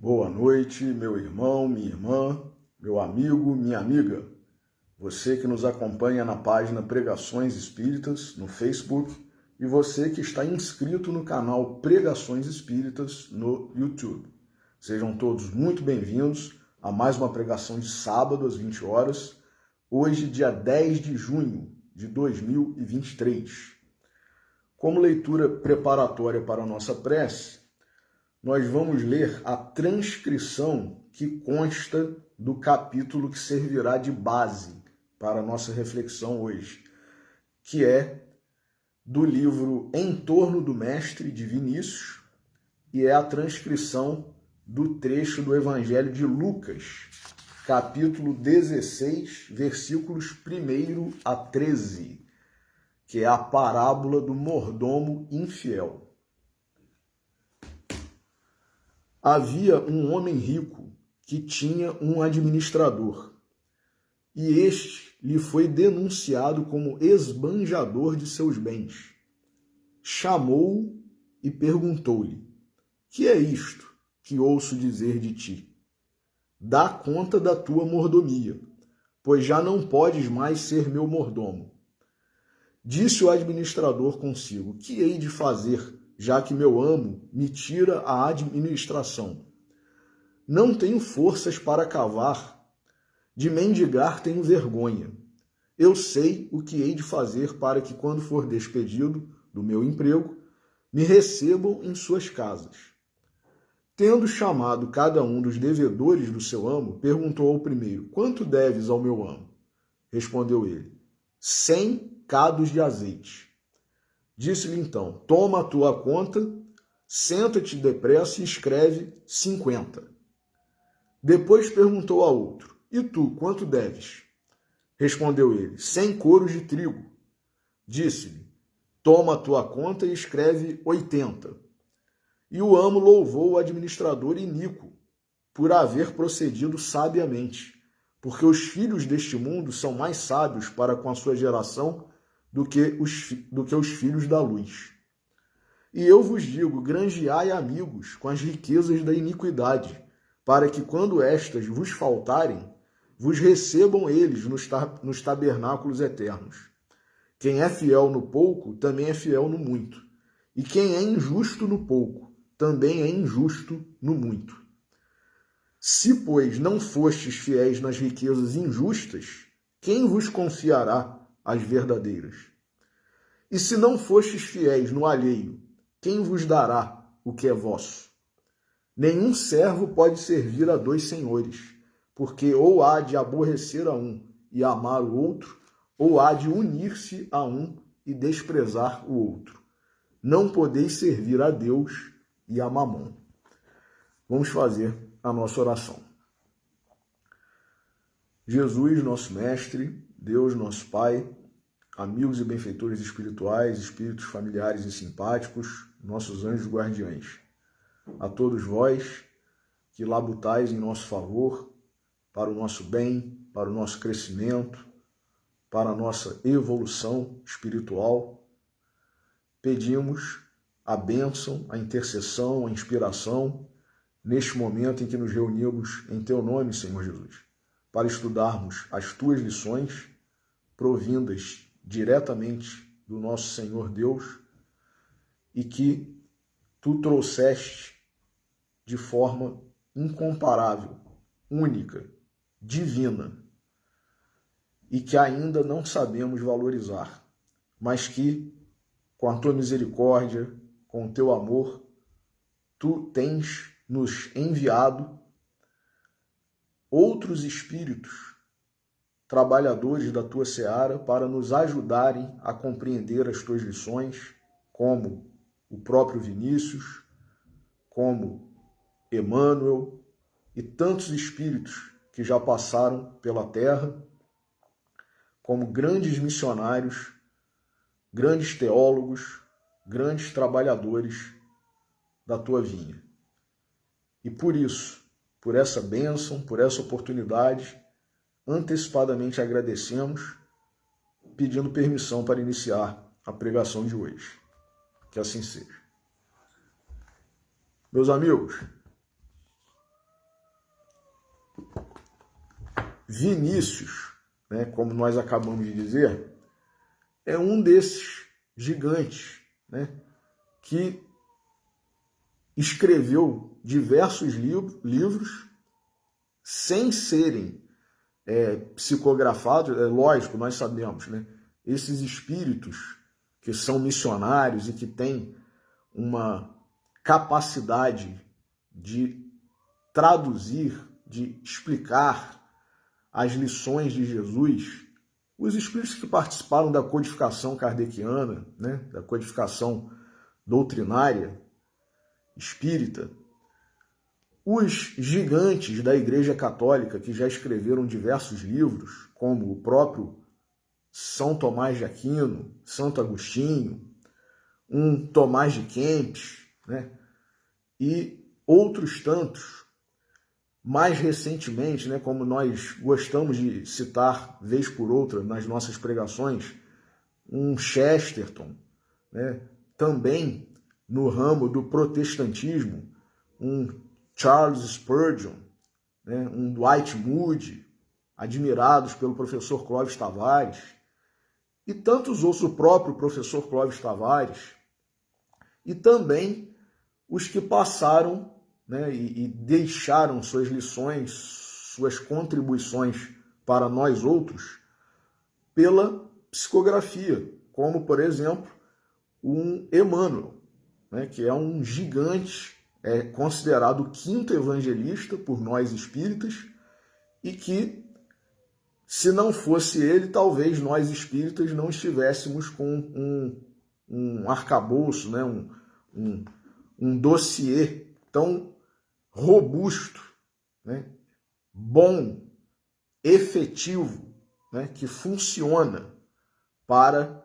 Boa noite, meu irmão, minha irmã, meu amigo, minha amiga. Você que nos acompanha na página Pregações Espíritas no Facebook e você que está inscrito no canal Pregações Espíritas no YouTube. Sejam todos muito bem-vindos a mais uma pregação de sábado às 20 horas, hoje, dia 10 de junho de 2023. Como leitura preparatória para a nossa prece, nós vamos ler a transcrição que consta do capítulo que servirá de base para a nossa reflexão hoje, que é do livro Em Torno do Mestre, de Vinícius, e é a transcrição do trecho do Evangelho de Lucas, capítulo 16, versículos 1 a 13, que é a parábola do mordomo infiel. Havia um homem rico que tinha um administrador, e este lhe foi denunciado como esbanjador de seus bens. Chamou-o e perguntou-lhe: que é isto que ouço dizer de ti? Dá conta da tua mordomia, pois já não podes mais ser meu mordomo. Disse o administrador consigo: que hei de fazer, já que meu amo me tira a administração? Não tenho forças para cavar, de mendigar tenho vergonha. Eu sei o que hei de fazer para que, quando for despedido do meu emprego, me recebam em suas casas. Tendo chamado cada um dos devedores do seu amo, perguntou ao primeiro: quanto deves ao meu amo? Respondeu ele: 100 cados de azeite. Disse-lhe então: toma a tua conta, senta-te depressa e escreve 50. Depois perguntou a outro: e tu, quanto deves? Respondeu ele: 100 coros de trigo. Disse-lhe: toma a tua conta e escreve 80. E o amo louvou o administrador iníquo por haver procedido sabiamente, porque os filhos deste mundo são mais sábios para com a sua geração do que os filhos da luz. E eu vos digo: granjeai amigos com as riquezas da iniquidade, para que, quando estas vos faltarem, vos recebam eles nos tabernáculos eternos. Quem é fiel no pouco, também é fiel no muito. E quem é injusto no pouco, também é injusto no muito. Se, pois, não fostes fiéis nas riquezas injustas, quem vos confiará as verdadeiras? E se não fostes fiéis no alheio, quem vos dará o que é vosso? Nenhum servo pode servir a dois senhores, porque ou há de aborrecer a um e amar o outro, ou há de unir-se a um e desprezar o outro. Não podeis servir a Deus e a Mamon. Vamos fazer a nossa oração. Jesus, nosso Mestre, Deus, nosso Pai, amigos e benfeitores espirituais, espíritos familiares e simpáticos, nossos anjos guardiães. A todos vós que labutais em nosso favor, para o nosso bem, para o nosso crescimento, para a nossa evolução espiritual, pedimos a bênção, a intercessão, a inspiração, neste momento em que nos reunimos em Teu nome, Senhor Jesus, para estudarmos as Tuas lições, provindas diretamente do nosso Senhor Deus, e que Tu trouxeste de forma incomparável, única, divina, e que ainda não sabemos valorizar, mas que, com a Tua misericórdia, com o Teu amor, Tu tens nos enviado outros espíritos, trabalhadores da Tua seara, para nos ajudarem a compreender as Tuas lições, como o próprio Vinícius, como Emmanuel e tantos espíritos que já passaram pela Terra, como grandes missionários, grandes teólogos, grandes trabalhadores da Tua vinha. E por isso, por essa bênção, por essa oportunidade, antecipadamente agradecemos, pedindo permissão para iniciar a pregação de hoje. Que assim seja. Meus amigos, Vinícius, né, como nós acabamos de dizer, é um desses gigantes, né, que escreveu diversos livros sem serem psicografados. É lógico, nós sabemos, né, esses espíritos que são missionários e que têm uma capacidade de traduzir, de explicar as lições de Jesus, os espíritos que participaram da codificação kardeciana, né, da codificação doutrinária espírita, os gigantes da Igreja Católica que já escreveram diversos livros, como o próprio São Tomás de Aquino, Santo Agostinho, um Tomás de Kempis, né, e outros tantos. Mais recentemente, né, como nós gostamos de citar vez por outra nas nossas pregações, um Chesterton, né, também no ramo do protestantismo, um Charles Spurgeon, né, um Dwight Moody, admirados pelo professor Clóvis Tavares, e tantos outros, o próprio professor Clóvis Tavares, e também os que passaram, né, e deixaram suas lições, suas contribuições para nós outros pela psicografia, como, por exemplo, um Emmanuel, né, que é um gigante, é considerado o quinto evangelista por nós espíritas, e que, se não fosse ele, talvez nós espíritas não estivéssemos com um arcabouço, né, um dossiê tão robusto, né, bom, efetivo, né, que funciona para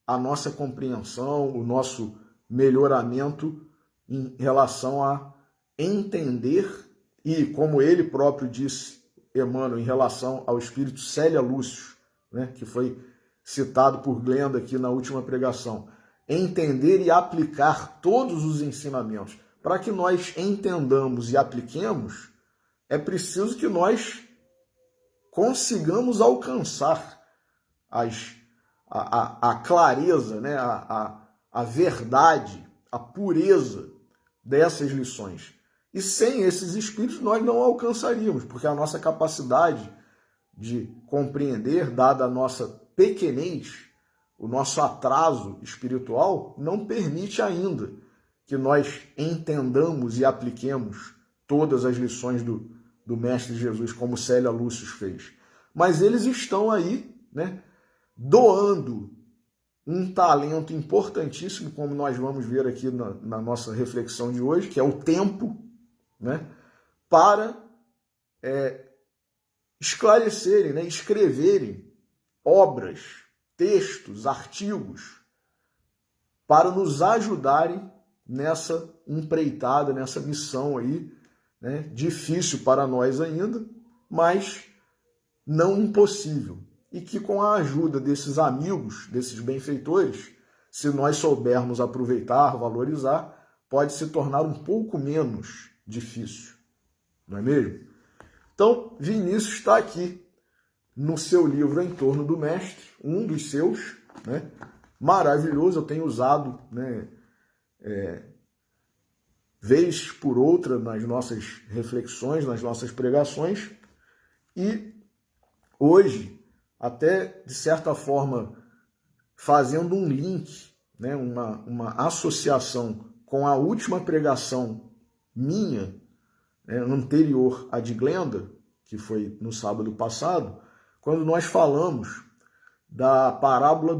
a nossa compreensão, o nosso melhoramento em relação a entender, e como ele próprio disse, Emmanuel, em relação ao espírito Célia Lúcio, né, que foi citado por Glenda aqui na última pregação, entender e aplicar todos os ensinamentos. Para que nós entendamos e apliquemos, é preciso que nós consigamos alcançar a clareza, né, a verdade, a pureza dessas lições. E sem esses espíritos nós não alcançaríamos, porque a nossa capacidade de compreender, dada a nossa pequenez, o nosso atraso espiritual, não permite ainda que nós entendamos e apliquemos todas as lições do Mestre Jesus, como Célia Lúcio fez. Mas eles estão aí, né, doando um talento importantíssimo, como nós vamos ver aqui na nossa reflexão de hoje, que é o tempo, né, para esclarecerem, né, escreverem obras, textos, artigos, para nos ajudarem nessa empreitada, nessa missão aí, né, difícil para nós ainda, mas não impossível. E que com a ajuda desses amigos, desses benfeitores, se nós soubermos aproveitar, valorizar, pode se tornar um pouco menos difícil, não é mesmo? Então, Vinícius está aqui no seu livro Em Torno do Mestre, um dos seus, né, maravilhoso, eu tenho usado, né, vez por outra nas nossas reflexões, nas nossas pregações, e hoje, até de certa forma, fazendo um link, né, uma associação com a última pregação minha, né, anterior à de Glenda, que foi no sábado passado, quando nós falamos da parábola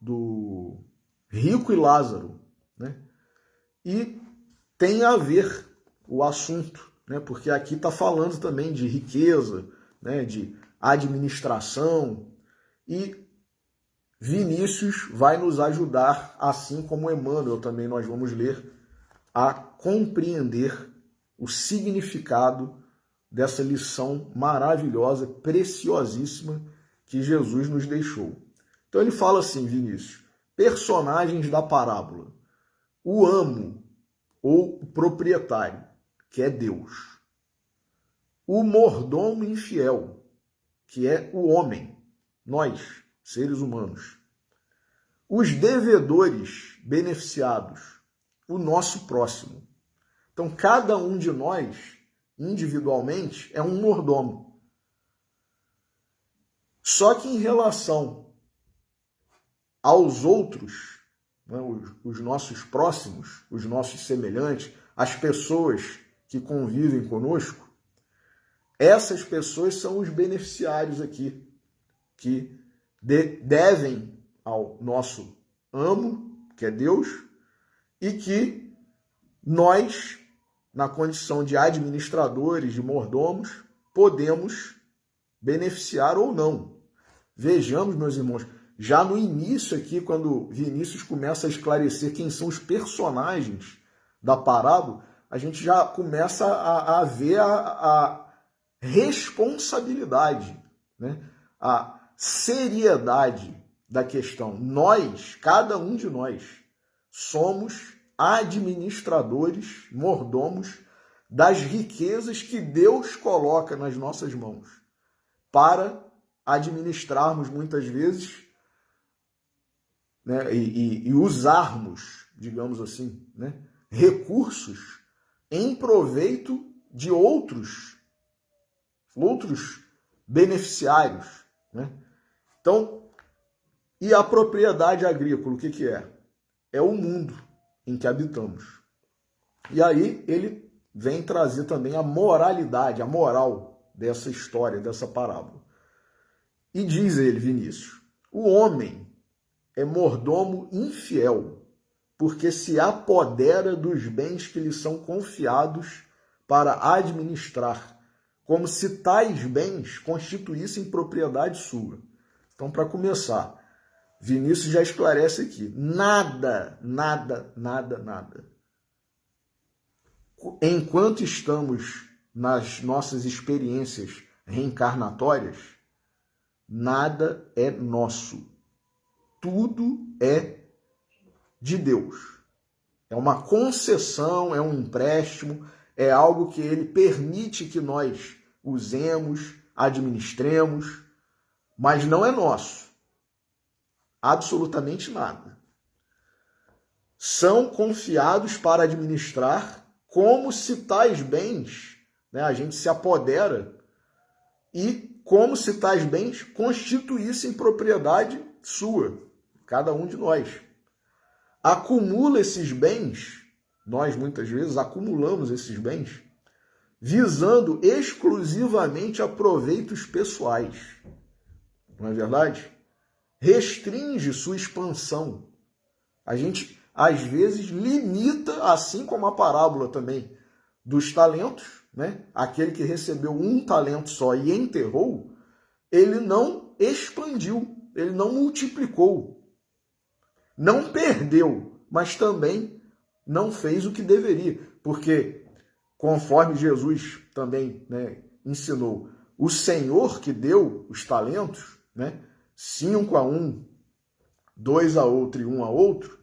do rico e Lázaro, né? E tem a ver o assunto, né? Porque aqui está falando também de riqueza, né? De administração, e Vinícius vai nos ajudar, assim como Emmanuel também nós vamos ler, a compreender o significado dessa lição maravilhosa, preciosíssima que Jesus nos deixou. Então ele fala assim, Vinícius, personagens da parábola: o amo ou o proprietário, que é Deus. o mordomo infiel, que é o homem, nós, seres humanos. Os devedores beneficiados, o nosso próximo. Então, cada um de nós, individualmente, é um mordomo. Só que em relação aos outros, né, os nossos próximos, os nossos semelhantes, as pessoas que convivem conosco, essas pessoas são os beneficiários aqui, que devem ao nosso amo, que é Deus, e que nós, na condição de administradores, de mordomos, podemos beneficiar ou não. Vejamos, meus irmãos, já no início aqui, quando Vinícius começa a esclarecer quem são os personagens da parábola, a gente já começa a ver a responsabilidade, né? A seriedade da questão. Nós, cada um de nós, somos administradores, mordomos das riquezas que Deus coloca nas nossas mãos para administrarmos muitas vezes, né, e usarmos, digamos assim, né, recursos em proveito de outros beneficiários, né? Então, e a propriedade agrícola, o que é? É o mundo em que habitamos. E aí ele vem trazer também a moralidade, a moral dessa história, dessa parábola. E diz ele, Vinícius, o homem é mordomo infiel, porque se apodera dos bens que lhe são confiados para administrar, como se tais bens constituíssem propriedade sua. Então, para começar, Vinícius já esclarece aqui, nada. Enquanto estamos nas nossas experiências reencarnatórias, nada é nosso. Tudo é de Deus. É uma concessão, é um empréstimo, é algo que ele permite que nós usemos, administremos, mas não é nosso. Absolutamente nada. São confiados para administrar como se tais bens, né, a gente se apodera, e como se tais bens constituíssem propriedade sua, cada um de nós. Acumula esses bens, nós muitas vezes acumulamos esses bens, visando exclusivamente a proveitos pessoais. Não é verdade? Restringe sua expansão. A gente, às vezes, limita, assim como a parábola também dos talentos, né? Aquele que recebeu um talento só e enterrou, ele não expandiu, ele não multiplicou, não perdeu, mas também não fez o que deveria, porque, conforme Jesus também, né, ensinou, o Senhor que deu os talentos, né, 5 a um, 2 a outro e 1 a outro,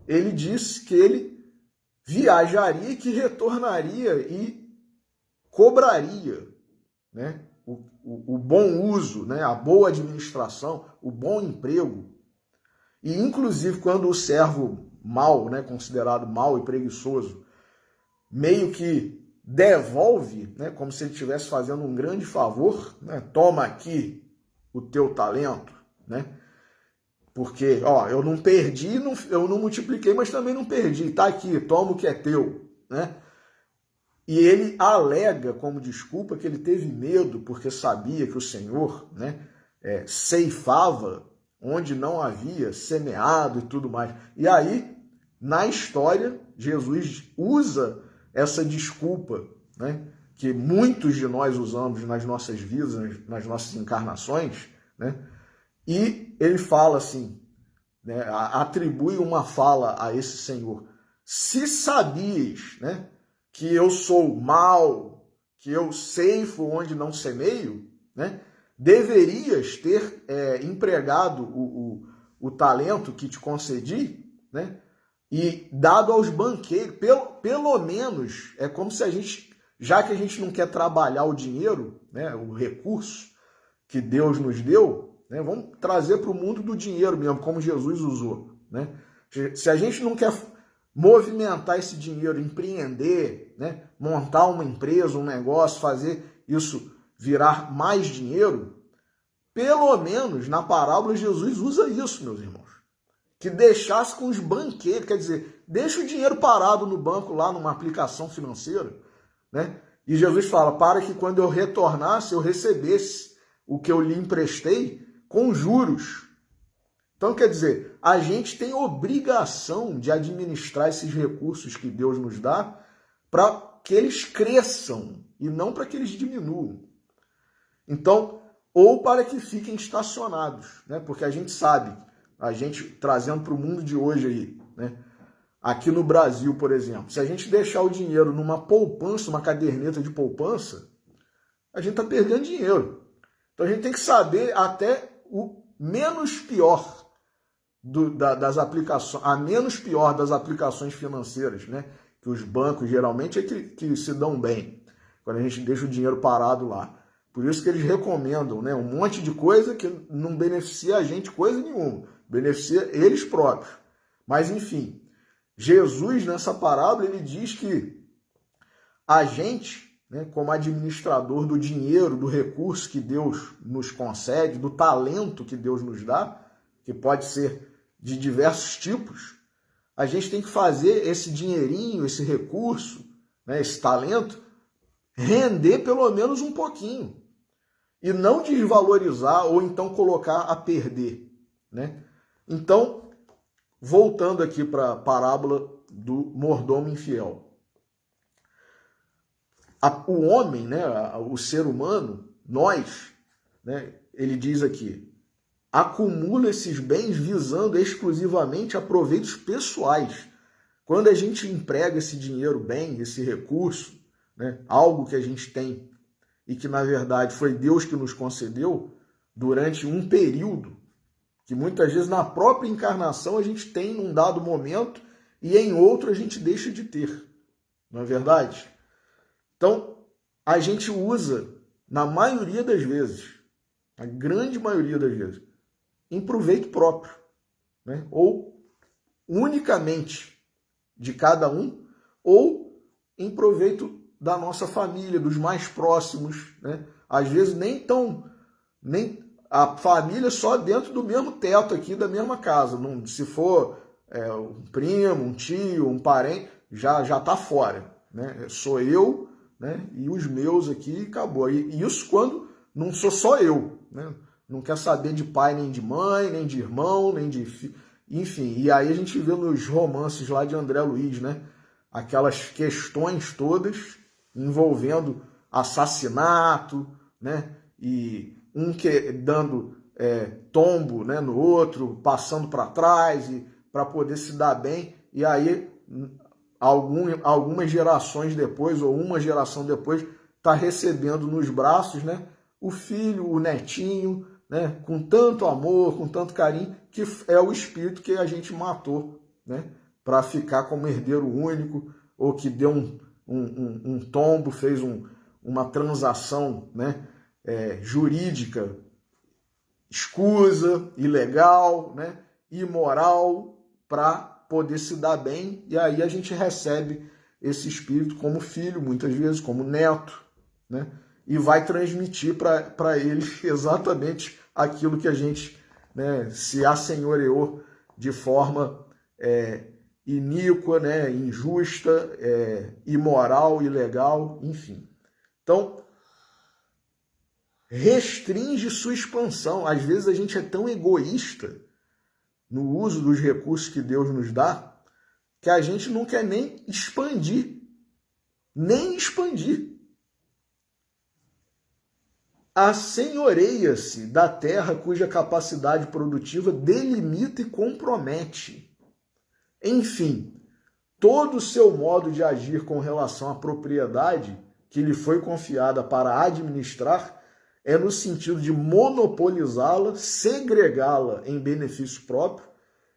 ele disse que ele viajaria e que retornaria e cobraria, né, o bom uso, né, a boa administração, o bom emprego. E, inclusive, quando o servo mau, né, considerado mau e preguiçoso, meio que devolve, né, como se ele estivesse fazendo um grande favor, né, toma aqui o teu talento, né, porque, ó, eu não perdi, eu não multipliquei, mas também não perdi, tá aqui, toma o que é teu, né. E ele alega como desculpa que ele teve medo porque sabia que o Senhor, né, ceifava onde não havia semeado e tudo mais. E aí, na história, Jesus usa essa desculpa, né, que muitos de nós usamos nas nossas vidas, nas nossas encarnações, né, e ele fala assim, né, atribui uma fala a esse Senhor. Se sabias, né, que eu sou mau, que eu ceifo onde não semeio, né, deverias ter empregado o talento que te concedi, né, e dado aos banqueiros, pelo menos, é como se a gente já que a gente não quer trabalhar o dinheiro, né, o recurso que Deus nos deu, né, vamos trazer para o mundo do dinheiro mesmo, como Jesus usou. Né? Se a gente não quer movimentar esse dinheiro, empreender, né, montar uma empresa, um negócio, fazer isso virar mais dinheiro, pelo menos na parábola Jesus usa isso, meus irmãos. Que deixasse com os banqueiros, quer dizer, deixa o dinheiro parado no banco lá numa aplicação financeira, né? E Jesus fala, para que quando eu retornasse, eu recebesse o que eu lhe emprestei com juros. Então, quer dizer, a gente tem obrigação de administrar esses recursos que Deus nos dá para que eles cresçam e não para que eles diminuam. Então, ou para que fiquem estacionados, né? Porque a gente sabe, a gente trazendo para o mundo de hoje aí, né? Aqui no Brasil, por exemplo, se a gente deixar o dinheiro numa poupança, uma caderneta de poupança, a gente está perdendo dinheiro. Então a gente tem que saber até o menos pior das aplicações, a menos pior das aplicações financeiras, né? Que os bancos geralmente é que se dão bem, quando a gente deixa o dinheiro parado lá. Por isso que eles recomendam, né, um monte de coisa que não beneficia a gente coisa nenhuma, beneficia eles próprios. Mas enfim, Jesus nessa parábola ele diz que a gente, né, como administrador do dinheiro, do recurso que Deus nos concede, do talento que Deus nos dá, que pode ser de diversos tipos, a gente tem que fazer esse dinheirinho, esse recurso, né, esse talento, render pelo menos um pouquinho. E não desvalorizar ou então colocar a perder. Né? Então, voltando aqui para a parábola do mordomo infiel. O homem, né, o ser humano, nós, né, ele diz aqui, acumula esses bens visando exclusivamente a proveitos pessoais. Quando a gente emprega esse dinheiro bem, esse recurso, né, algo que a gente tem e que, na verdade, foi Deus que nos concedeu durante um período, que muitas vezes na própria encarnação a gente tem num dado momento e em outro a gente deixa de ter. Não é verdade? Então, a gente usa, na maioria das vezes, a grande maioria das vezes, em proveito próprio, né? Ou unicamente de cada um, ou em proveito da nossa família, dos mais próximos, né? Às vezes nem a família só dentro do mesmo teto aqui, da mesma casa. Não, se for um primo, um tio, um parente, já está fora, né? Sou eu, né? E os meus aqui e acabou. E isso quando não sou só eu, né? Não quer saber de pai, nem de mãe, nem de irmão, nem de filho, enfim. E aí a gente vê nos romances lá de André Luiz, né? Aquelas questões todas envolvendo assassinato, né? E um que dando tombo, né, no outro, passando para trás e para poder se dar bem. E aí algumas gerações depois ou uma geração depois está recebendo nos braços, né, o filho, o netinho, né, com tanto amor, com tanto carinho, que é o espírito que a gente matou, né, para ficar como herdeiro único, ou que deu um tombo, fez uma transação, né, jurídica escusa, ilegal, né, imoral, para poder se dar bem, e aí a gente recebe esse espírito como filho, muitas vezes, como neto, né, e vai transmitir para ele exatamente aquilo que a gente, né, se assenhoreou de forma iníqua, né, injusta, imoral, ilegal, enfim. Então, restringe sua expansão. Às vezes a gente é tão egoísta no uso dos recursos que Deus nos dá, que a gente não quer nem expandir. Nem expandir. Assenhoreia-se da terra cuja capacidade produtiva delimita e compromete. Enfim, todo o seu modo de agir com relação à propriedade que lhe foi confiada para administrar é no sentido de monopolizá-la, segregá-la em benefício próprio,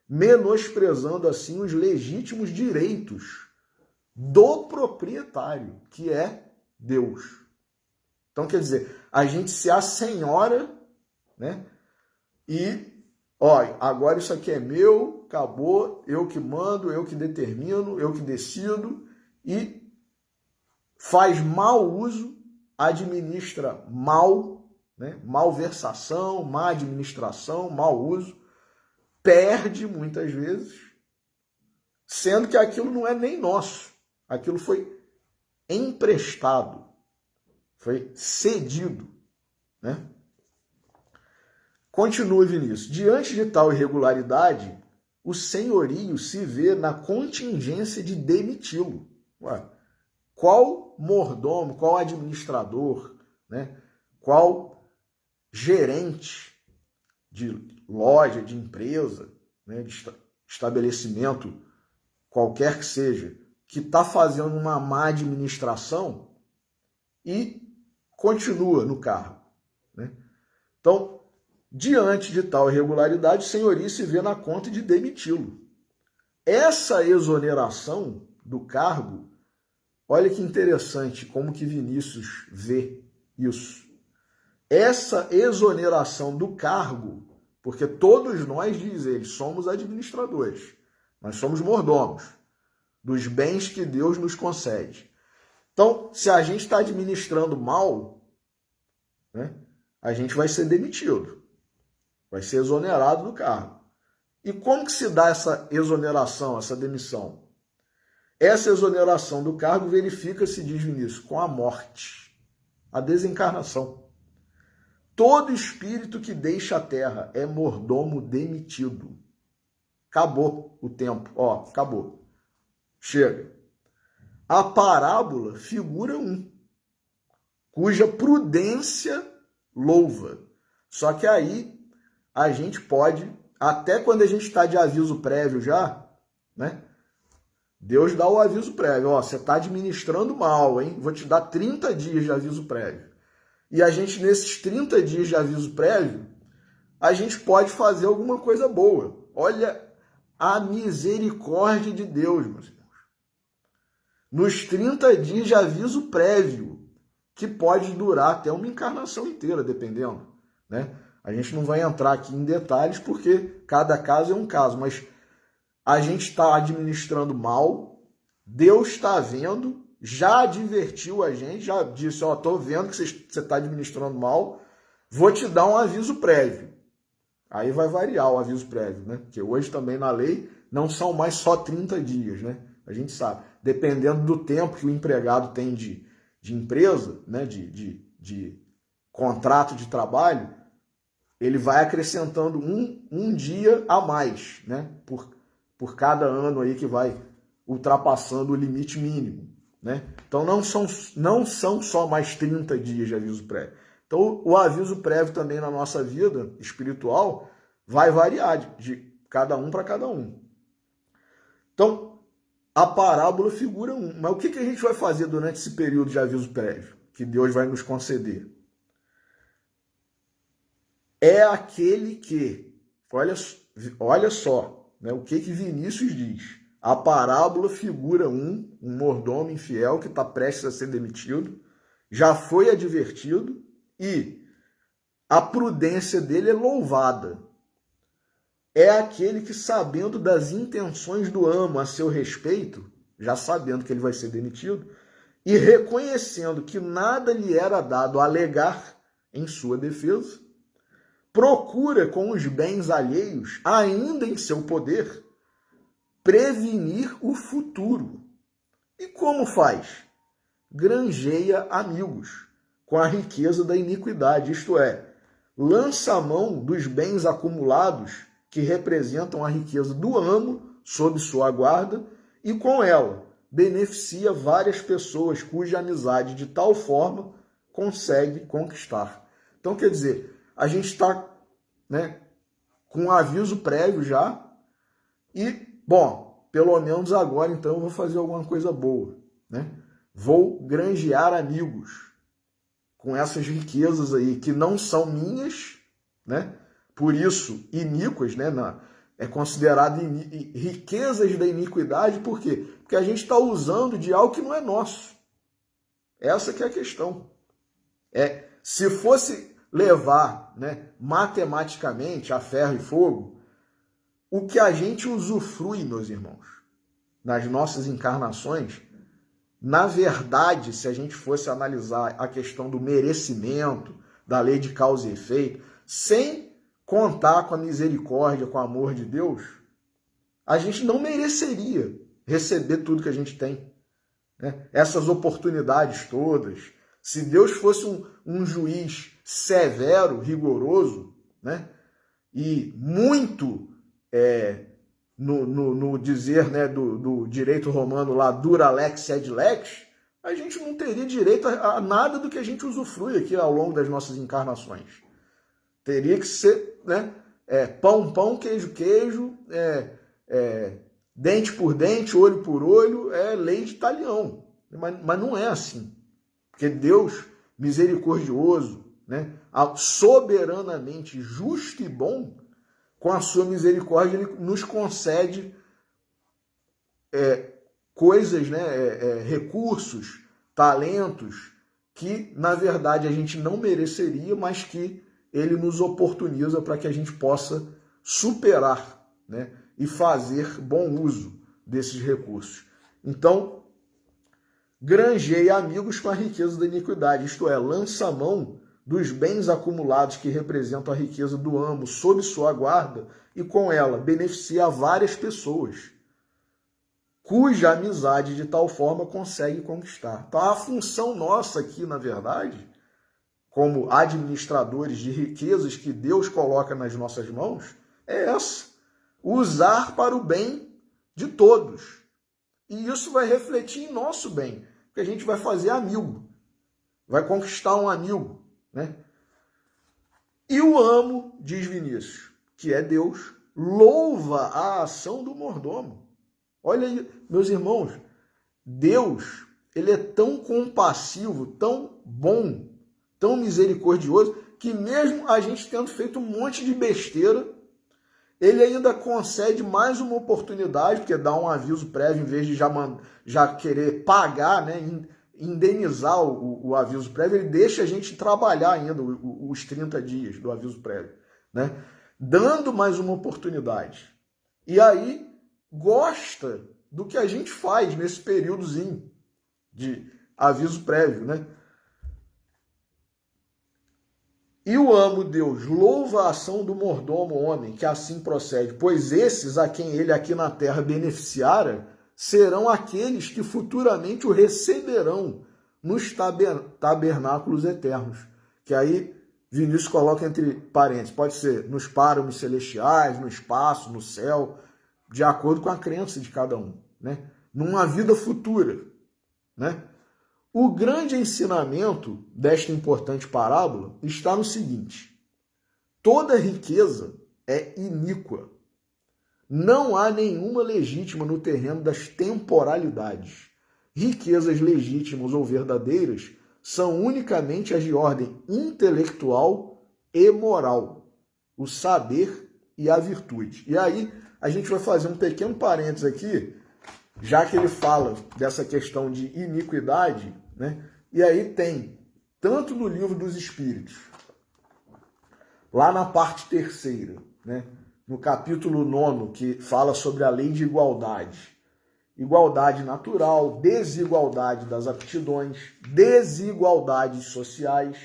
menosprezando assim os legítimos direitos do proprietário, que é Deus. Então, quer dizer, a gente se assenhora, né? E, ó, agora isso aqui é meu, acabou, eu que mando, eu que determino, eu que decido, e faz mau uso, administra mal, né? Malversação, má administração, mau uso, perde muitas vezes, sendo que aquilo não é nem nosso, aquilo foi emprestado, foi cedido, né? Continua, Vinícius. Diante de tal irregularidade, o senhorio se vê na contingência de demiti-lo. Qual mordomo, qual administrador, né? Qual gerente de loja, de empresa, né? De estabelecimento, qualquer que seja, que está fazendo uma má administração e continua no cargo, né? Então, diante de tal irregularidade, o senhorio se vê na conta de demiti-lo. Essa exoneração do cargo, olha que interessante como que Vinícius vê isso. Essa exoneração do cargo, porque todos nós, diz ele, somos administradores, nós somos mordomos dos bens que Deus nos concede. Então, se a gente está administrando mal, né, a gente vai ser demitido, vai ser exonerado do cargo. E como que se dá essa exoneração, essa demissão? Essa exoneração do cargo verifica-se, diz Vinícius, com a morte, a desencarnação. Todo espírito que deixa a terra é mordomo demitido. Acabou o tempo, ó, acabou. Chega. A parábola figura 1, cuja prudência louva. Só que aí a gente pode, até quando a gente está de aviso prévio já, né? Deus dá o aviso prévio. Ó, você está administrando mal, hein? Vou te dar 30 dias de aviso prévio. E a gente, nesses 30 dias de aviso prévio, a gente pode fazer alguma coisa boa. Olha a misericórdia de Deus, meus irmãos. Nos 30 dias de aviso prévio, que pode durar até uma encarnação inteira, dependendo, né? A gente não vai entrar aqui em detalhes, porque cada caso é um caso, mas a gente está administrando mal, Deus está vendo, já advertiu a gente, já disse, ó, estou vendo que você está administrando mal, vou te dar um aviso prévio. Aí vai variar o aviso prévio, né? Porque hoje também na lei não são mais só 30 dias, né? A gente sabe, dependendo do tempo que o empregado tem de empresa, né? de contrato de trabalho, ele vai acrescentando um dia a mais, né? Por cada ano aí que vai ultrapassando o limite mínimo, né? Então não são só mais 30 dias de aviso prévio. Então o aviso prévio também na nossa vida espiritual vai variar de cada um para cada um. Então a parábola figura 1. Mas o que a gente vai fazer durante esse período de aviso prévio que Deus vai nos conceder? É aquele que, olha só, né, o que Vinícius diz. A parábola figura 1, um mordomo infiel que está prestes a ser demitido, já foi advertido e a prudência dele é louvada. É aquele que, sabendo das intenções do amo a seu respeito, já sabendo que ele vai ser demitido, e reconhecendo que nada lhe era dado a alegar em sua defesa, procura com os bens alheios, ainda em seu poder, prevenir o futuro. E como faz? Granjeia amigos com a riqueza da iniquidade, isto é, lança a mão dos bens acumulados que representam a riqueza do amo sob sua guarda e com ela beneficia várias pessoas cuja amizade de tal forma consegue conquistar. Então, quer dizer, a gente está, né, com um aviso prévio já e, bom, pelo menos agora então eu vou fazer alguma coisa boa, né? Vou granjear amigos com essas riquezas aí que não são minhas, né? Por isso, iníquas, né? É considerado riquezas da iniquidade, por quê? Porque a gente está usando de algo que não é nosso. Essa que é a questão. Se fosse levar, né, matematicamente a ferro e fogo, o que a gente usufrui, meus irmãos, nas nossas encarnações, na verdade, se a gente fosse analisar a questão do merecimento, da lei de causa e efeito, sem contar com a misericórdia, com o amor de Deus, a gente não mereceria receber tudo que a gente tem, né? Essas oportunidades todas. Se Deus fosse um juiz severo, rigoroso, né? E muito, no dizer, né, do direito romano lá, dura lex sed lex, a gente não teria direito a nada do que a gente usufrui aqui ao longo das nossas encarnações. Teria que ser, né, pão, queijo, dente por dente, olho por olho, lei de talião. Mas não é assim. Porque Deus, misericordioso, né, soberanamente justo e bom, com a sua misericórdia, ele nos concede coisas, né, recursos, talentos, que, na verdade, a gente não mereceria, mas que ele nos oportuniza para que a gente possa superar, né, e fazer bom uso desses recursos. Então, granjeie amigos com a riqueza da iniquidade, isto é, lança a mão dos bens acumulados que representam a riqueza do amo sob sua guarda e com ela beneficia várias pessoas, cuja amizade de tal forma consegue conquistar. Então, a função nossa aqui, na verdade, como administradores de riquezas que Deus coloca nas nossas mãos, é essa: usar para o bem de todos. E isso vai refletir em nosso bem, porque a gente vai fazer amigo, vai conquistar um amigo, né? E o amo, diz Vinícius, que é Deus, louva a ação do mordomo. Olha aí, meus irmãos, Deus, ele é tão compassivo, tão bom, tão misericordioso, que mesmo a gente tendo feito um monte de besteira, ele ainda concede mais uma oportunidade, porque dá um aviso prévio, em vez de já querer pagar, né, indenizar o aviso prévio, ele deixa a gente trabalhar ainda os 30 dias do aviso prévio, né, dando mais uma oportunidade. E aí gosta do que a gente faz nesse períodozinho de aviso prévio, né? E o amo Deus louva a ação do mordomo homem, que assim procede, pois esses a quem ele aqui na terra beneficiara serão aqueles que futuramente o receberão nos tabernáculos eternos. Que aí Vinícius coloca entre parênteses, pode ser nos páramos celestiais, no espaço, no céu, de acordo com a crença de cada um, né? Numa vida futura, né? O grande ensinamento desta importante parábola está no seguinte: toda riqueza é iníqua. Não há nenhuma legítima no terreno das temporalidades. Riquezas legítimas ou verdadeiras são unicamente as de ordem intelectual e moral, o saber e a virtude. E aí a gente vai fazer um pequeno parênteses aqui, já que ele fala dessa questão de iniquidade, né? E aí tem, tanto no Livro dos Espíritos, lá na parte 3ª, né? No capítulo 9, que fala sobre a lei de igualdade. Igualdade natural, desigualdade das aptidões, desigualdades sociais,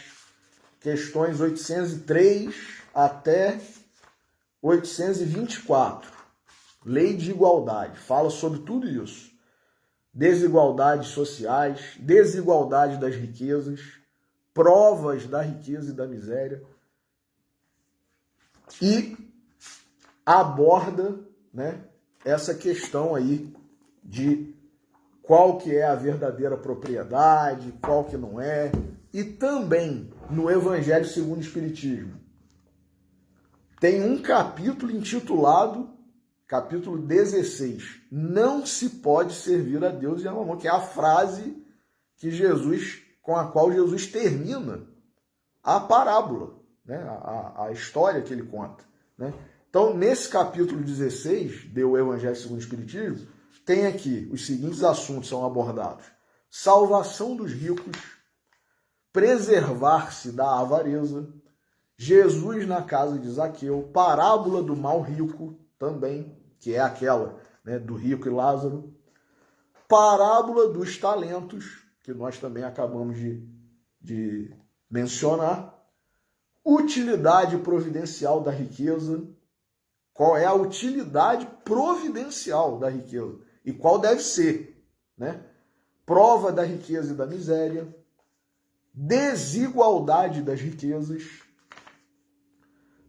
questões 803 até 824. Lei de igualdade, fala sobre tudo isso. Desigualdades sociais, desigualdade das riquezas, provas da riqueza e da miséria. E aborda, né, essa questão aí de qual que é a verdadeira propriedade, qual que não é. E também no Evangelho segundo o Espiritismo tem um capítulo intitulado, capítulo 16, não se pode servir a Deus e a mamão, que é a frase que com a qual Jesus termina a parábola, né? a história que ele conta, né? Então, nesse capítulo 16 do Evangelho segundo o Espiritismo, tem aqui os seguintes assuntos são abordados: salvação dos ricos, preservar-se da avareza, Jesus na casa de Zaqueu, parábola do mal rico também, que é aquela, né, do rico e Lázaro, parábola dos talentos, que nós também acabamos de mencionar, utilidade providencial da riqueza. Qual é a utilidade providencial da riqueza? E qual deve ser, né? Prova da riqueza e da miséria, desigualdade das riquezas.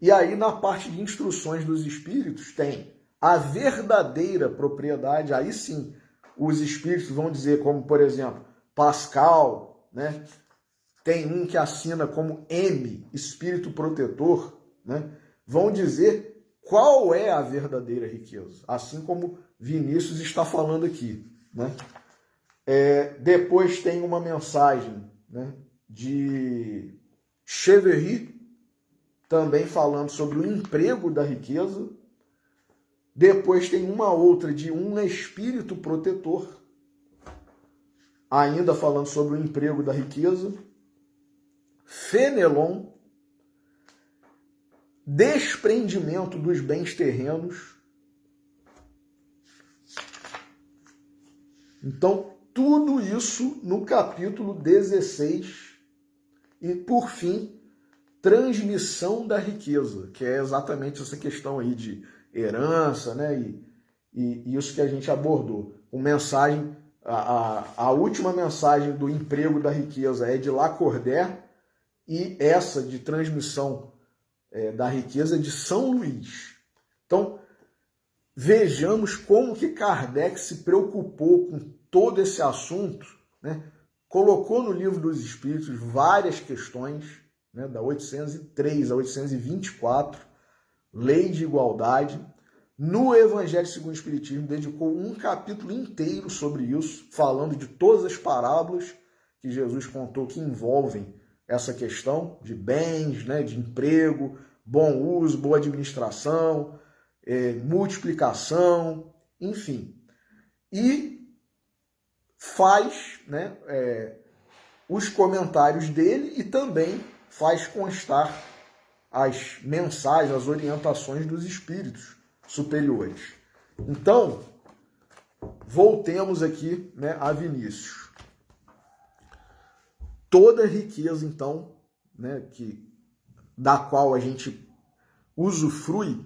E aí, na parte de instruções dos espíritos, tem a verdadeira propriedade. Aí sim, os espíritos vão dizer, como por exemplo, Pascal, né? Tem um que assina como M, espírito protetor, né? Vão dizer qual é a verdadeira riqueza, assim como Vinícius está falando aqui, né? Depois tem uma mensagem, né, de Cheverry, também falando sobre o emprego da riqueza. Depois tem uma outra de um espírito protetor, ainda falando sobre o emprego da riqueza. Fenelon, desprendimento dos bens terrenos. Então, tudo isso no capítulo 16. E, por fim, transmissão da riqueza, que é exatamente essa questão aí de herança, né? E isso que a gente abordou. A última mensagem do emprego da riqueza é de Lacordaire, e essa de transmissão da riqueza é de São Luís. Então, vejamos como que Kardec se preocupou com todo esse assunto, né? Colocou no Livro dos Espíritos várias questões, né? Da 803 a 824, Lei de Igualdade. No Evangelho segundo o Espiritismo, dedicou um capítulo inteiro sobre isso, falando de todas as parábolas que Jesus contou que envolvem essa questão de bens, né, de emprego, bom uso, boa administração, multiplicação, enfim. E faz, né, os comentários dele e também faz constar as mensagens, as orientações dos espíritos superiores. Então, voltemos aqui, né, a Vinícius. Toda riqueza, então, né, da qual a gente usufrui,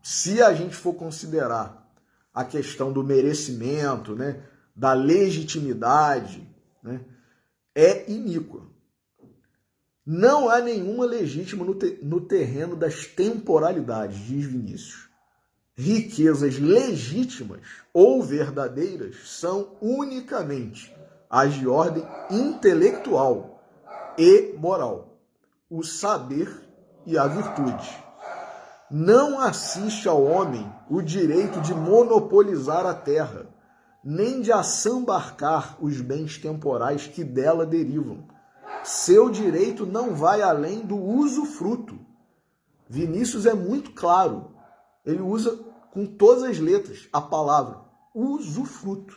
se a gente for considerar a questão do merecimento, né, da legitimidade, né, é iníqua. Não há nenhuma legítima no terreno das temporalidades, diz Vinícius. Riquezas legítimas ou verdadeiras são unicamente as de ordem intelectual e moral, o saber e a virtude. Não assiste ao homem o direito de monopolizar a terra, nem de assambarcar os bens temporais que dela derivam. Seu direito não vai além do usufruto. Vinícius é muito claro. Ele usa com todas as letras a palavra usufruto.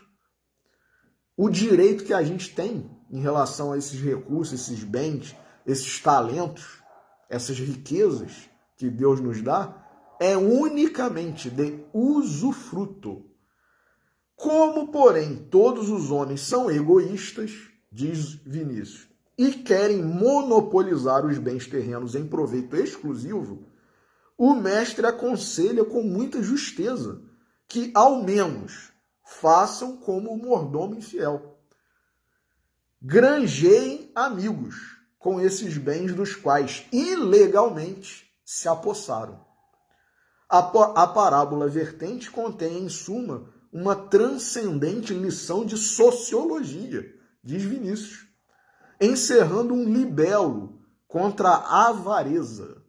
O direito que a gente tem em relação a esses recursos, esses bens, esses talentos, essas riquezas que Deus nos dá, é unicamente de usufruto. Como, porém, todos os homens são egoístas, diz Vinícius, e querem monopolizar os bens terrenos em proveito exclusivo, o mestre aconselha com muita justeza que, ao menos, façam como o mordomo infiel. Granjeiem amigos com esses bens dos quais ilegalmente se apossaram. A parábola vertente contém, em suma, uma transcendente lição de sociologia, diz Vinícius, encerrando um libelo contra a avareza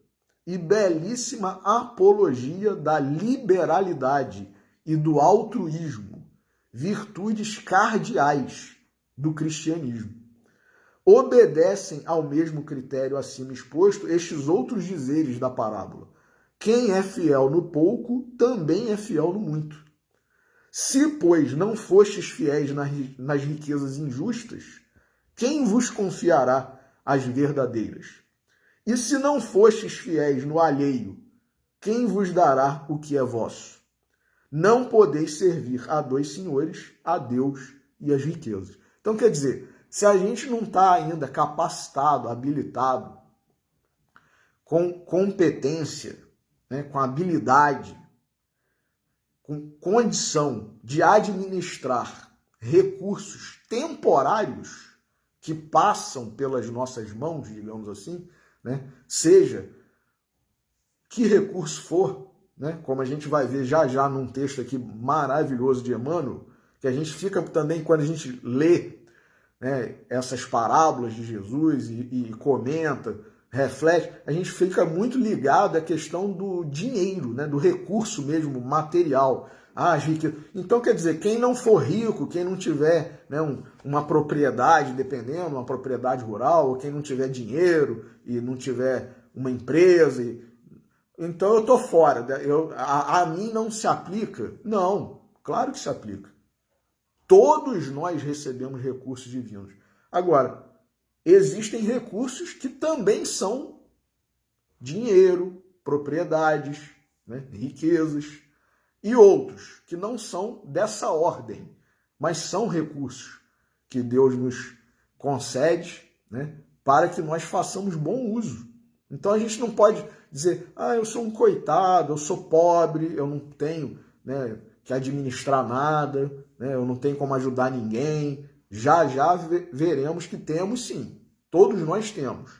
e belíssima apologia da liberalidade e do altruísmo, virtudes cardeais do cristianismo. Obedecem ao mesmo critério acima exposto estes outros dizeres da parábola. Quem é fiel no pouco, também é fiel no muito. Se, pois, não fostes fiéis nas riquezas injustas, quem vos confiará as verdadeiras? E se não fostes fiéis no alheio, quem vos dará o que é vosso? Não podeis servir a dois senhores, a Deus e as riquezas. Então, quer dizer, se a gente não está ainda capacitado, habilitado, com competência, né, com habilidade, com condição de administrar recursos temporários que passam pelas nossas mãos, digamos assim, né, seja que recurso for, né, como a gente vai ver já já num texto aqui maravilhoso de Emmanuel, que a gente fica também, quando a gente lê, né, essas parábolas de Jesus e comenta, reflete, a gente fica muito ligado à questão do dinheiro, né, do recurso mesmo material. Então, quer dizer, quem não for rico, quem não tiver, né, uma propriedade, dependendo, uma propriedade rural, ou quem não tiver dinheiro e não tiver uma empresa, então eu estou fora. A mim não se aplica? Não, claro que se aplica. Todos nós recebemos recursos divinos. Agora, existem recursos que também são dinheiro, propriedades, né, riquezas, e outros que não são dessa ordem, mas são recursos que Deus nos concede, né, para que nós façamos bom uso. Então a gente não pode dizer, eu sou um coitado, eu sou pobre, eu não tenho, né, que administrar nada, né, eu não tenho como ajudar ninguém. Já veremos que temos sim, todos nós temos.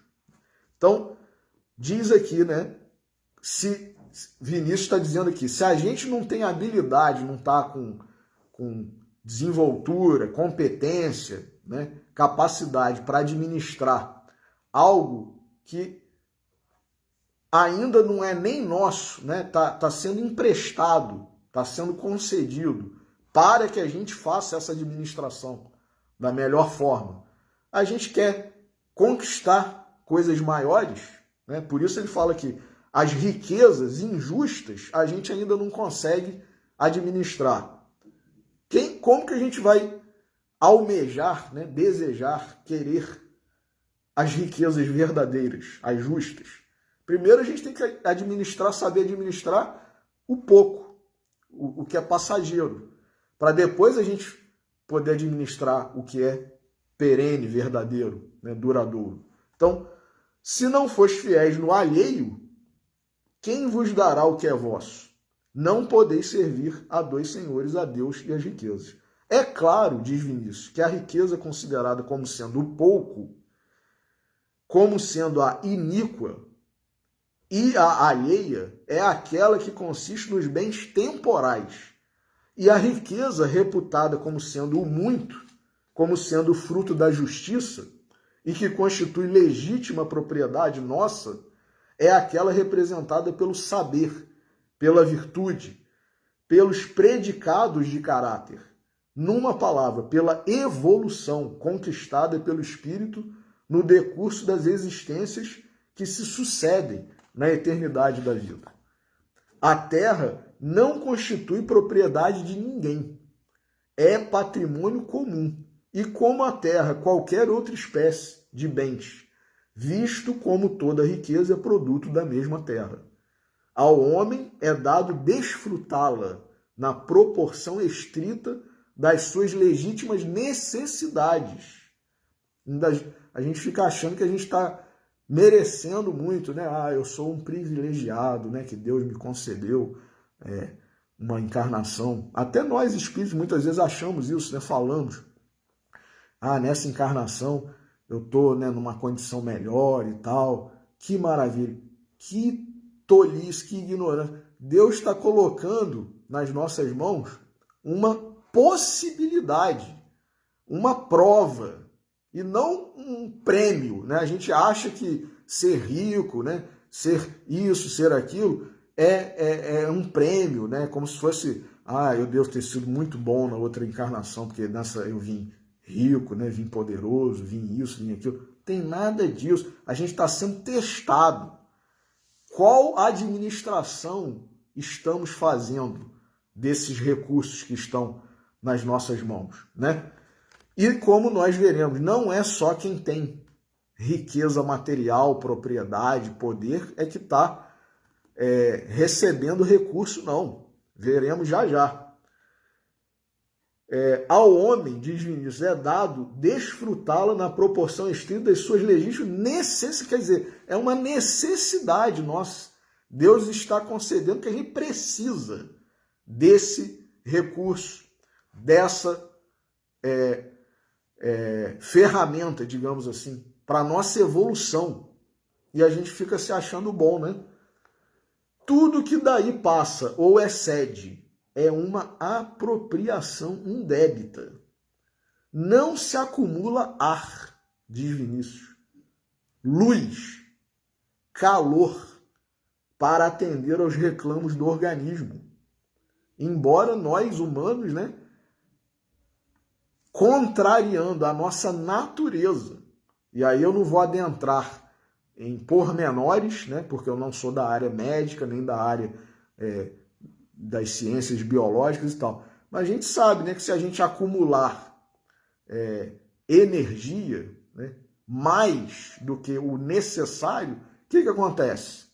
Então, diz aqui, né, Vinícius está dizendo aqui, se a gente não tem habilidade, não está com desenvoltura, competência, né, capacidade para administrar algo que ainda não é nem nosso, né, tá sendo emprestado, está sendo concedido para que a gente faça essa administração da melhor forma. A gente quer conquistar coisas maiores, né? Por isso ele fala que as riquezas injustas a gente ainda não consegue administrar. Como que a gente vai almejar, né, desejar, querer as riquezas verdadeiras, as justas? Primeiro a gente tem que saber administrar o pouco, o que é passageiro, para depois a gente poder administrar o que é perene, verdadeiro, né, duradouro. Então, se não fostes fiéis no alheio, quem vos dará o que é vosso? Não podeis servir a dois senhores, a Deus e as riquezas. É claro, diz Vinícius, que a riqueza considerada como sendo o pouco, como sendo a iníqua, e a alheia é aquela que consiste nos bens temporais. E a riqueza reputada como sendo o muito, como sendo fruto da justiça, e que constitui legítima propriedade nossa, é aquela representada pelo saber, pela virtude, pelos predicados de caráter. Numa palavra, pela evolução conquistada pelo Espírito no decurso das existências que se sucedem na eternidade da vida. A terra não constitui propriedade de ninguém. É patrimônio comum. E como a terra, qualquer outra espécie de bens, visto como toda riqueza é produto da mesma terra. Ao homem é dado desfrutá-la na proporção estrita das suas legítimas necessidades. A gente fica achando que a gente está merecendo muito, né? Eu sou um privilegiado, né? Que Deus me concedeu uma encarnação. Até nós espíritos muitas vezes achamos isso, né? Falamos, nessa encarnação eu estou, né, numa condição melhor e tal. Que maravilha, que tolice, que ignorância. Deus está colocando nas nossas mãos uma possibilidade, uma prova, e não um prêmio, né? A gente acha que ser rico, né, ser isso, ser aquilo, é um prêmio, né? Como se fosse, eu devo ter sido muito bom na outra encarnação, porque nessa eu vim rico, né? Vim poderoso, vim isso, vim aquilo. Tem nada disso. A gente está sendo testado. Qual administração estamos fazendo desses recursos que estão nas nossas mãos, né? E como nós veremos, não é só quem tem riqueza material, propriedade, poder, é que está recebendo recurso, não. Veremos já já. Ao homem, diz Vinícius, é dado desfrutá-la na proporção estrita das suas legítimas necessidades. Quer dizer, é uma necessidade nossa. Deus está concedendo que a gente precisa desse recurso, dessa ferramenta, digamos assim, para a nossa evolução. E a gente fica se achando bom, né? Tudo que daí passa ou excede é uma apropriação indébita. Não se acumula ar, diz Vinícius, luz, calor, para atender aos reclamos do organismo. Embora nós, humanos, né, contrariando a nossa natureza, e aí eu não vou adentrar em pormenores, né, porque eu não sou da área médica, nem da área das ciências biológicas e tal, mas a gente sabe, né, que se a gente acumular energia, né, mais do que o necessário, o que acontece?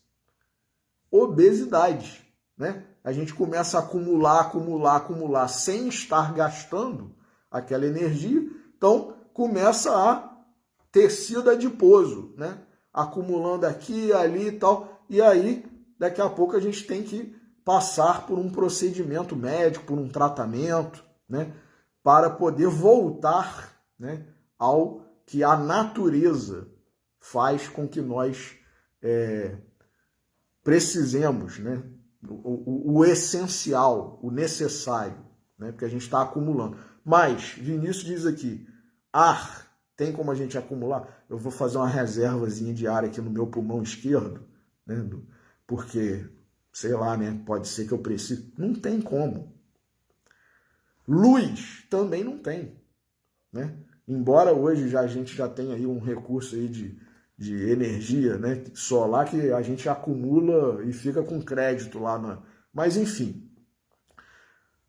Obesidade, né? A gente começa a acumular, sem estar gastando aquela energia, então começa a tecido adiposo, né? Acumulando aqui, ali e tal, e aí daqui a pouco a gente tem que passar por um procedimento médico, por um tratamento, né? Para poder voltar, né, ao que a natureza faz com que nós precisemos, né? O essencial, o necessário, né? Porque a gente está acumulando. Mas, Vinícius diz aqui, ar, tem como a gente acumular? Eu vou fazer uma reservazinha de ar aqui no meu pulmão esquerdo, né? Porque, sei lá, né? Pode ser que eu precise. Não tem como. Luz também não tem, né? Embora hoje a gente já tenha aí um recurso aí de energia, né, solar, que a gente acumula e fica com crédito lá. Mas, enfim,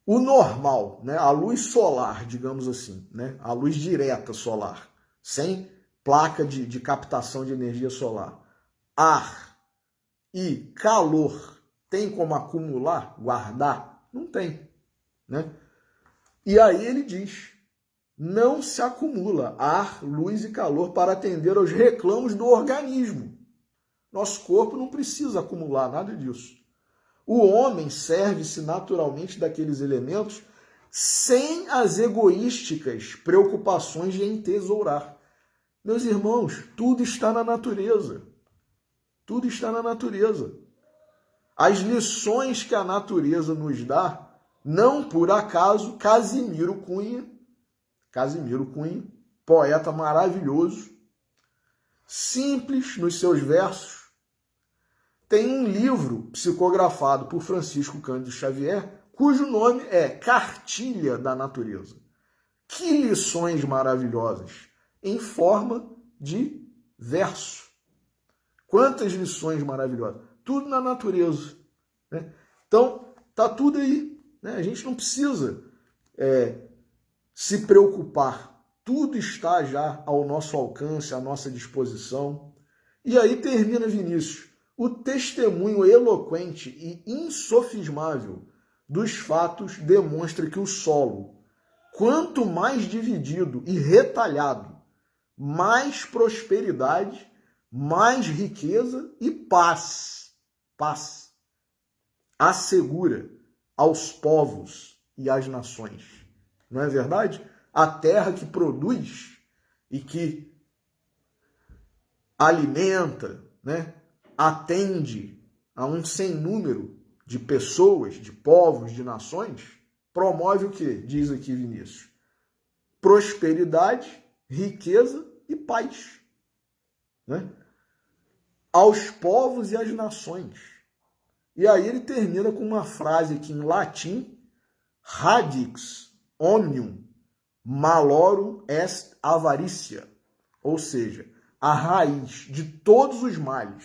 o normal, né, a luz solar, digamos assim, né, a luz direta solar, sem placa de captação de energia solar, ar e calor, tem como acumular, guardar? Não tem, né? E aí ele diz, não se acumula ar, luz e calor para atender aos reclamos do organismo. Nosso corpo não precisa acumular nada disso. O homem serve-se naturalmente daqueles elementos sem as egoísticas preocupações de entesourar. Meus irmãos, tudo está na natureza. Tudo está na natureza. As lições que a natureza nos dá, não por acaso, Casimiro Cunha, poeta maravilhoso, simples nos seus versos, tem um livro psicografado por Francisco Cândido Xavier, cujo nome é Cartilha da Natureza. Que lições maravilhosas, em forma de verso. Quantas lições maravilhosas. Tudo na natureza, né? Então, tá tudo aí, né? A gente não precisa se preocupar. Tudo está já ao nosso alcance, à nossa disposição. E aí termina Vinícius. O testemunho eloquente e insofismável dos fatos demonstra que o solo, quanto mais dividido e retalhado, mais prosperidade, mais riqueza e paz assegura aos povos e às nações. Não é verdade? A terra que produz e que alimenta, né, atende a um sem número de pessoas, de povos, de nações, promove o quê? Diz aqui Vinícius. Prosperidade, riqueza e paz, né? Aos povos e às nações. E aí ele termina com uma frase aqui em latim, radix omnium malorum est avaricia, ou seja, a raiz de todos os males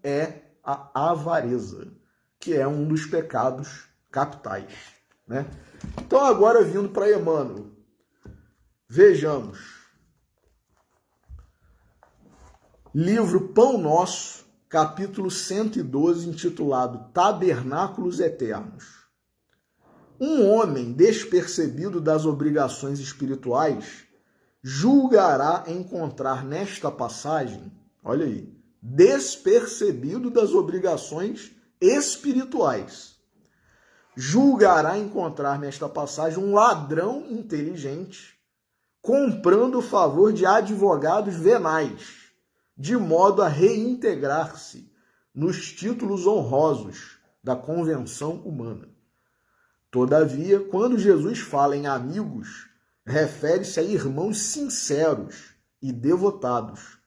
é a avareza, que é um dos pecados capitais, né? Então agora vindo para Emmanuel, vejamos. Livro Pão Nosso, capítulo 112, intitulado Tabernáculos Eternos. Um homem despercebido das obrigações espirituais julgará encontrar nesta passagem, olha aí, despercebido das obrigações espirituais, julgará encontrar nesta passagem um ladrão inteligente comprando o favor de advogados venais, de modo a reintegrar-se nos títulos honrosos da convenção humana. Todavia, quando Jesus fala em amigos, refere-se a irmãos sinceros e devotados.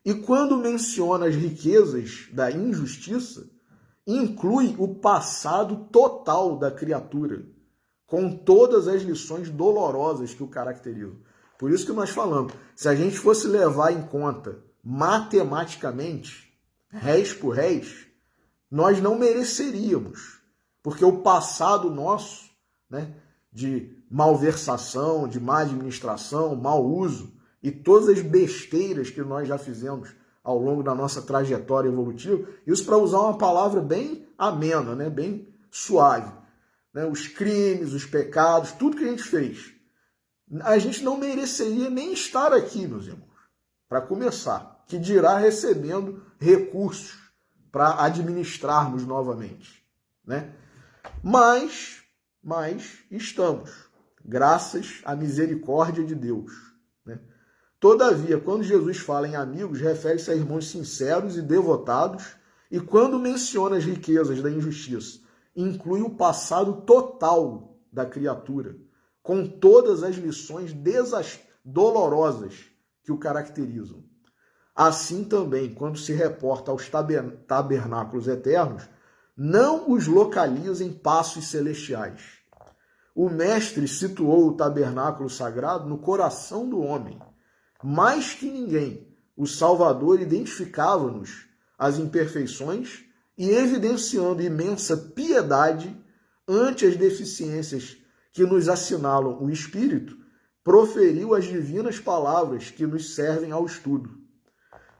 E quando menciona as riquezas da injustiça, inclui o passado total da criatura, com todas as lições dolorosas que o caracterizam. Por isso que nós falamos, se a gente fosse levar em conta matematicamente, réis por réis, nós não mereceríamos, porque o passado nosso, né, de malversação, de má administração, mau uso e todas as besteiras que nós já fizemos ao longo da nossa trajetória evolutiva, isso para usar uma palavra bem amena, né, bem suave, né, os crimes, os pecados, tudo que a gente fez, a gente não mereceria nem estar aqui, meus irmãos, para começar, que dirá recebendo recursos para administrarmos novamente, né? Mas estamos, graças à misericórdia de Deus, né? Todavia, quando Jesus fala em amigos, refere-se a irmãos sinceros e devotados, e quando menciona as riquezas da injustiça, inclui o passado total da criatura, com todas as lições dolorosas que o caracterizam. Assim também, quando se reporta aos tabernáculos eternos, não os localiza em passos celestiais. O Mestre situou o tabernáculo sagrado no coração do homem. Mais que ninguém, o Salvador identificava-nos as imperfeições e, evidenciando imensa piedade ante as deficiências que nos assinalam o Espírito, proferiu as divinas palavras que nos servem ao estudo.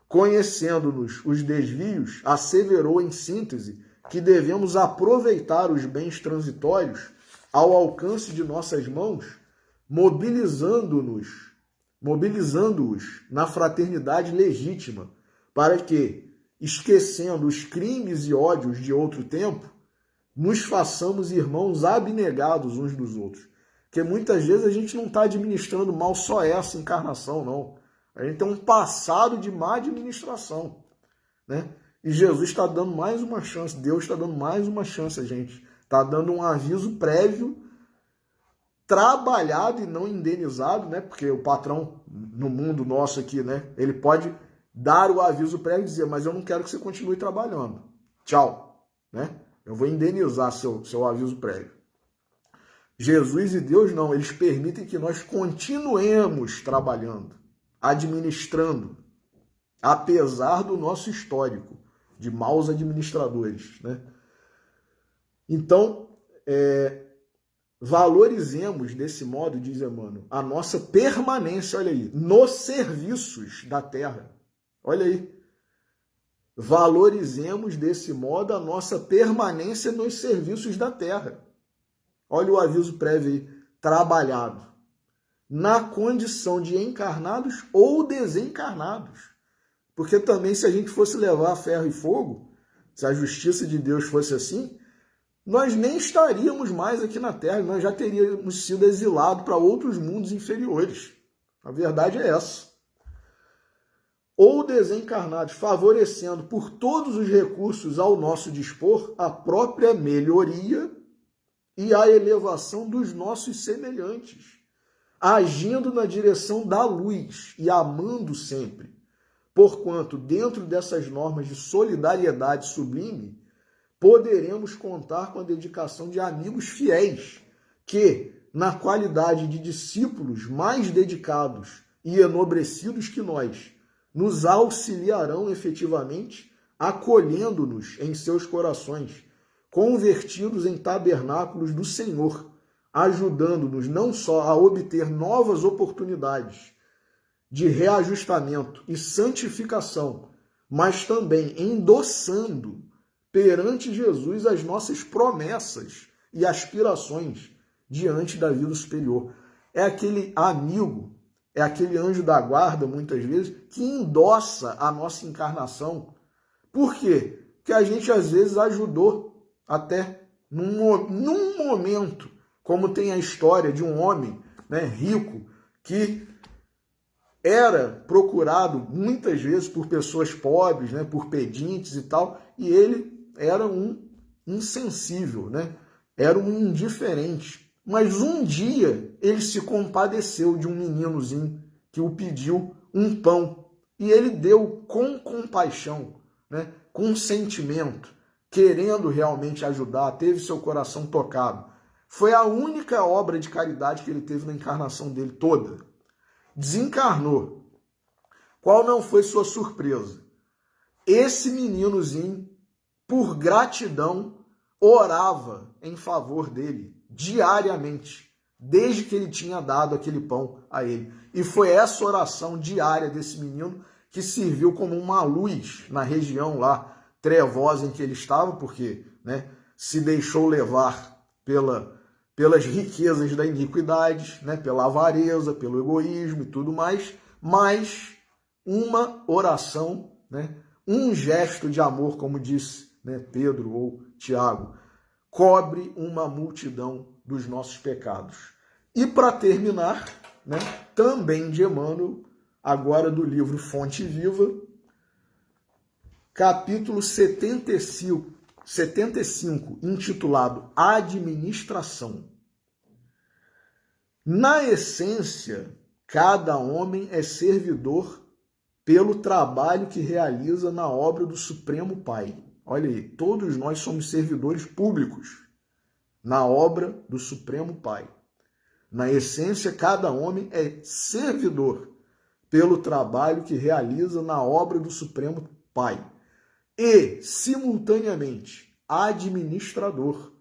Conhecendo-nos os desvios, asseverou em síntese que devemos aproveitar os bens transitórios ao alcance de nossas mãos, mobilizando-os na fraternidade legítima, para que, esquecendo os crimes e ódios de outro tempo, nos façamos irmãos abnegados uns dos outros. Porque muitas vezes a gente não está administrando mal só essa encarnação, não. A gente tem um passado de má administração, né? E Jesus está dando mais uma chance, Deus está dando mais uma chance a gente. Está dando um aviso prévio, trabalhado e não indenizado, né? Porque o patrão, no mundo nosso aqui, né? Ele pode dar o aviso prévio e dizer, mas eu não quero que você continue trabalhando. Tchau, né? Eu vou indenizar seu aviso prévio. Jesus e Deus não, eles permitem que nós continuemos trabalhando, administrando, apesar do nosso histórico de maus administradores, né? Então, valorizemos desse modo, diz Emmanuel, a nossa permanência, olha aí, nos serviços da terra. Olha aí. Valorizemos desse modo a nossa permanência nos serviços da terra. Olha o aviso prévio aí, trabalhado, na condição de encarnados ou desencarnados. Porque também se a gente fosse levar a ferro e fogo, se a justiça de Deus fosse assim, nós nem estaríamos mais aqui na Terra, nós já teríamos sido exilados para outros mundos inferiores. A verdade é essa. Ou desencarnados, favorecendo por todos os recursos ao nosso dispor a própria melhoria e a elevação dos nossos semelhantes, agindo na direção da luz e amando sempre, porquanto dentro dessas normas de solidariedade sublime, poderemos contar com a dedicação de amigos fiéis, que, na qualidade de discípulos mais dedicados e enobrecidos que nós, nos auxiliarão efetivamente, acolhendo-nos em seus corações, convertidos em tabernáculos do Senhor, ajudando-nos não só a obter novas oportunidades de reajustamento e santificação, mas também endossando perante Jesus as nossas promessas e aspirações diante da vida superior. É aquele amigo, é aquele anjo da guarda, muitas vezes, que endossa a nossa encarnação. Por quê? Porque a gente, às vezes, ajudou até num momento, como tem a história de um homem, né, rico, que era procurado muitas vezes por pessoas pobres, né, por pedintes e tal, e ele era um insensível, né? Era um indiferente. Mas um dia ele se compadeceu de um meninozinho que o pediu um pão. E ele deu com compaixão, né? Com sentimento, querendo realmente ajudar, teve seu coração tocado. Foi a única obra de caridade que ele teve na encarnação dele toda. Desencarnou. Qual não foi sua surpresa? Esse meninozinho, por gratidão, orava em favor dele diariamente, desde que ele tinha dado aquele pão a ele. E foi essa oração diária desse menino que serviu como uma luz na região lá trevosa em que ele estava, porque, né, se deixou levar pelas riquezas da iniquidade, né, pela avareza, pelo egoísmo e tudo mais, mas uma oração, né, um gesto de amor, como disse, né, Pedro ou Tiago, cobre uma multidão dos nossos pecados. E para terminar, né, também de Emmanuel, agora do livro Fonte Viva, capítulo 75, intitulado Administração. Na essência, cada homem é servidor pelo trabalho que realiza na obra do Supremo Pai. Olha aí, todos nós somos servidores públicos na obra do Supremo Pai. Na essência, cada homem é servidor pelo trabalho que realiza na obra do Supremo Pai. E, simultaneamente, administrador,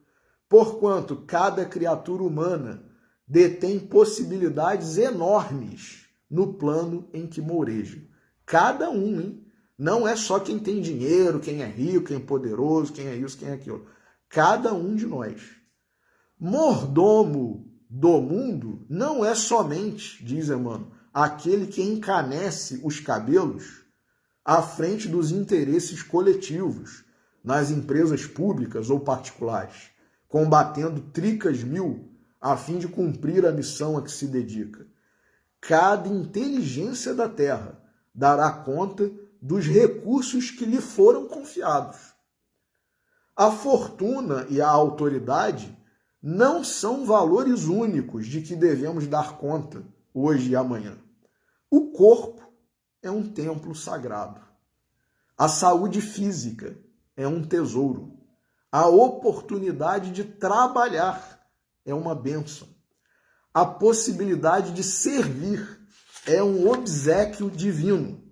porquanto cada criatura humana detém possibilidades enormes no plano em que moreja. Cada um, hein? Não é só quem tem dinheiro, quem é rico, quem é poderoso, quem é isso, quem é aquilo. Cada um de nós. Mordomo do mundo não é somente, diz Emmanuel, aquele que encanece os cabelos à frente dos interesses coletivos, nas empresas públicas ou particulares, combatendo tricas mil a fim de cumprir a missão a que se dedica. Cada inteligência da terra dará conta dos recursos que lhe foram confiados. A fortuna e a autoridade não são valores únicos de que devemos dar conta hoje e amanhã. O corpo é um templo sagrado. A saúde física é um tesouro. A oportunidade de trabalhar é uma bênção. A possibilidade de servir é um obséquio divino.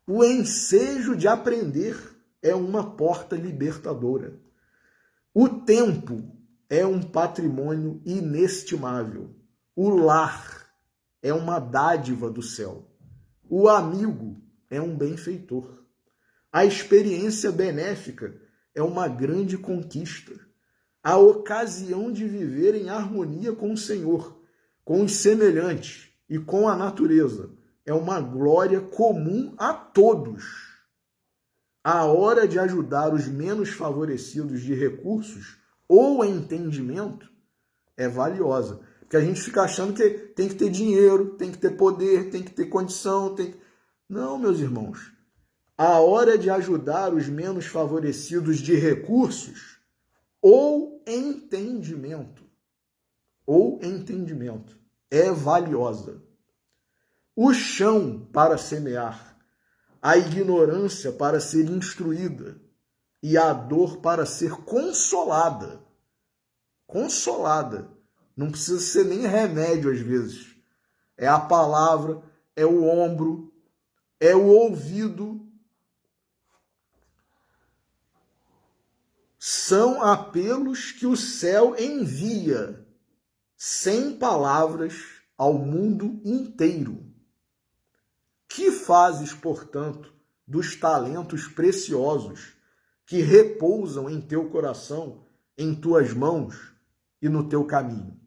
O ensejo de aprender é uma porta libertadora. O tempo é um patrimônio inestimável. O lar é uma dádiva do céu. O amigo é um benfeitor. A experiência benéfica é uma grande conquista. A ocasião de viver em harmonia com o Senhor, com os semelhantes e com a natureza é uma glória comum a todos. A hora de ajudar os menos favorecidos de recursos ou entendimento é valiosa. Porque a gente fica achando que tem que ter dinheiro, tem que ter poder, tem que ter condição. Não, meus irmãos. A hora de ajudar os menos favorecidos de recursos ou entendimento é valiosa. O chão para semear, a ignorância para ser instruída e a dor para ser consolada. Consolada. Não precisa ser nem remédio às vezes. É a palavra, é o ombro, é o ouvido. são apelos que o céu envia, sem palavras, ao mundo inteiro. Que fazes, portanto, dos talentos preciosos que repousam em teu coração, em tuas mãos e no teu caminho?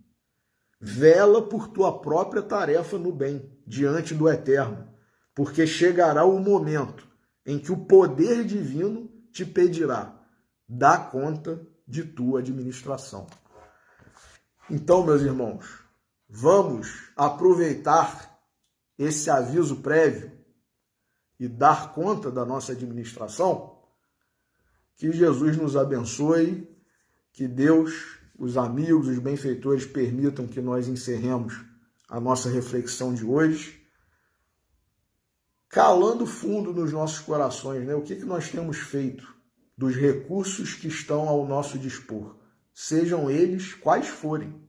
Vela por tua própria tarefa no bem, diante do Eterno, porque chegará o momento em que o poder divino te pedirá: dá conta de tua administração. Então, meus irmãos, vamos aproveitar esse aviso prévio e dar conta da nossa administração? Que Jesus nos abençoe, que Deus, os amigos, os benfeitores permitam que nós encerremos a nossa reflexão de hoje, calando fundo nos nossos corações, né? O que nós temos feito dos recursos que estão ao nosso dispor, sejam eles quais forem: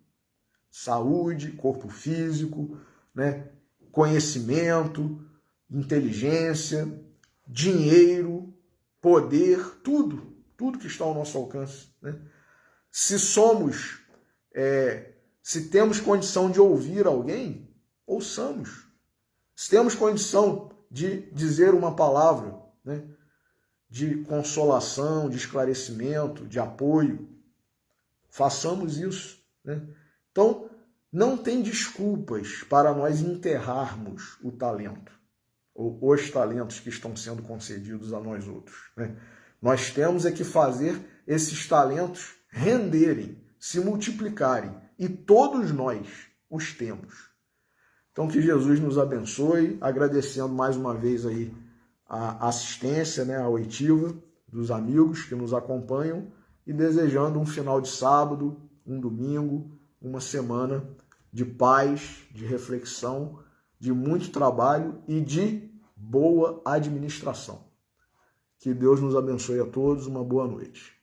saúde, corpo físico, né? Conhecimento, inteligência, dinheiro, poder, tudo que está ao nosso alcance, né? Se temos condição de ouvir alguém, ouçamos. Se temos condição de dizer uma palavra, né, de consolação, de esclarecimento, de apoio, façamos isso, né? Então, não tem desculpas para nós enterrarmos o talento, ou os talentos que estão sendo concedidos a nós outros, né? Nós temos é que fazer esses talentos renderem, se multiplicarem, e todos nós os temos. Então, que Jesus nos abençoe, agradecendo mais uma vez aí a assistência, né, a oitiva dos amigos que nos acompanham e desejando um final de sábado, um domingo, uma semana de paz, de reflexão, de muito trabalho e de boa administração. Que Deus nos abençoe a todos, uma boa noite.